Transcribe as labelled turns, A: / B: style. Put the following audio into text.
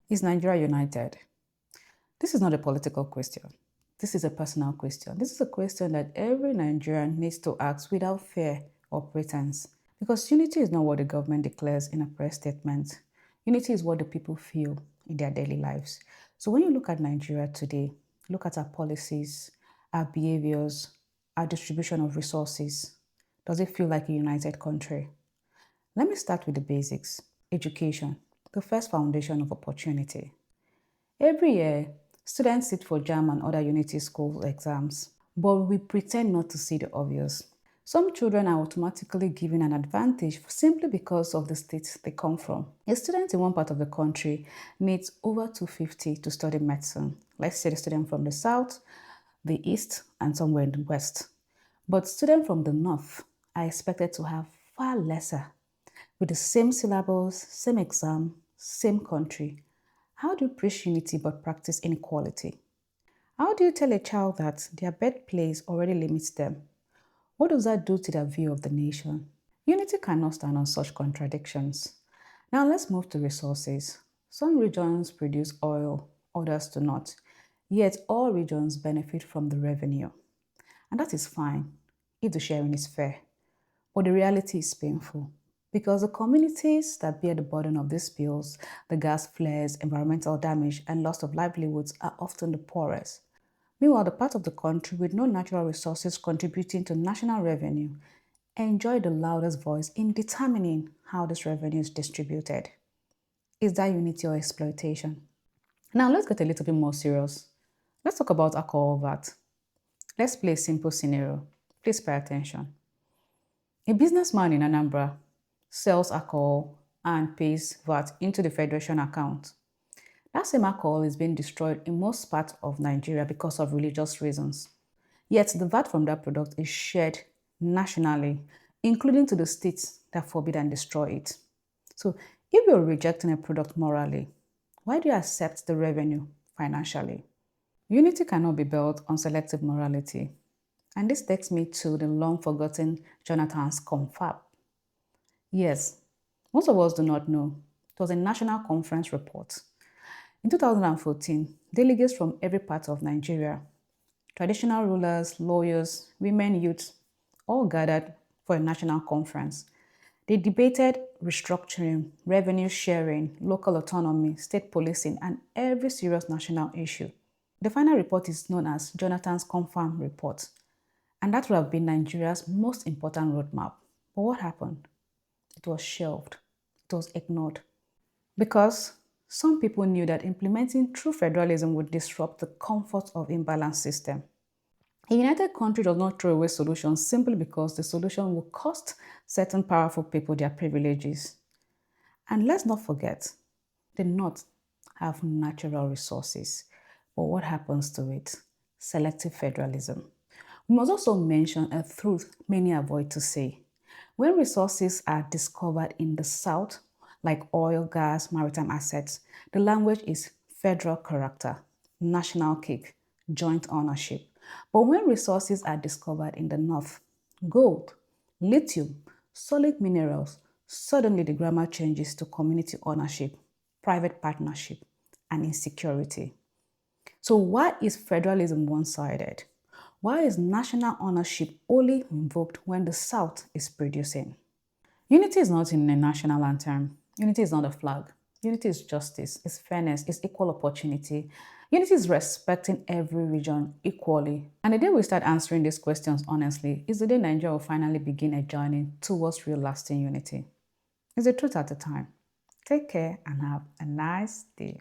A: Is Nigeria united? This is not a political question. This is a personal question. This is a question that every Nigerian needs to ask without fear or pretense. Because unity is not what the government declares in a press statement. Unity is what the people feel in their daily lives. So when you look at Nigeria today, look at our policies, our behaviors, our distribution of resources, does it feel like a united country? Let me start with the basics. Education, the first foundation of opportunity. Every year, students sit for JAM and other Unity School exams, but we pretend not to see the obvious. Some children are automatically given an advantage simply because of the state they come from. A student in one part of the country needs over 250 to study medicine. Let's say the student from the south, the east, and somewhere in the west. But students from the north are expected to have far lesser with the same syllabus, same exam, same country. How do you preach unity but practice inequality? How do you tell a child that their birthplace already limits them? What does that do to their view of the nation? Unity cannot stand on such contradictions. Now let's move to resources. Some regions produce oil, others do not. Yet all regions benefit from the revenue. And that is fine if the sharing is fair. But the reality is painful because the communities that bear the burden of these spills, the gas flares, environmental damage, and loss of livelihoods are often the poorest. Meanwhile, the part of the country with no natural resources contributing to national revenue enjoy the loudest voice in determining how this revenue is distributed. Is that unity or exploitation? Now let's get a little bit more serious. Let's talk about alcohol VAT. Let's play a simple scenario. Please pay attention. A businessman in Anambra sells alcohol and pays VAT into the Federation account. That same alcohol is being destroyed in most parts of Nigeria because of religious reasons. Yet the VAT from that product is shared nationally, including to the states that forbid and destroy it. So if you're rejecting a product morally, why do you accept the revenue financially? Unity cannot be built on selective morality. And this takes me to the long-forgotten Jonathan's Confab. Yes, most of us do not know. It was a national conference report. In 2014, delegates from every part of Nigeria, traditional rulers, lawyers, women, youths, all gathered for a national conference. They debated restructuring, revenue sharing, local autonomy, state policing, and every serious national issue. The final report is known as Jonathan's Confab Report, and that would have been Nigeria's most important roadmap. But what happened? It was shelved. It was ignored. Because some people knew that implementing true federalism would disrupt the comfort of imbalanced system. A united country does not throw away solutions simply because the solution will cost certain powerful people their privileges. And let's not forget, the North have natural resources. But what happens to it? Selective federalism. We must also mention a truth many avoid to say. When resources are discovered in the South, like oil, gas, maritime assets, the language is federal character, national cake, joint ownership. But when resources are discovered in the North, gold, lithium, solid minerals, suddenly the grammar changes to community ownership, private partnership, and insecurity. So why is federalism one-sided? Why is national ownership only invoked when the South is producing? Unity is not in a national anthem. Unity is not a flag. Unity is justice, is fairness, is equal opportunity. Unity is respecting every region equally. And the day we start answering these questions honestly is the day Nigeria will finally begin a journey towards real lasting unity. It's the truth at the time. Take care and have a nice day.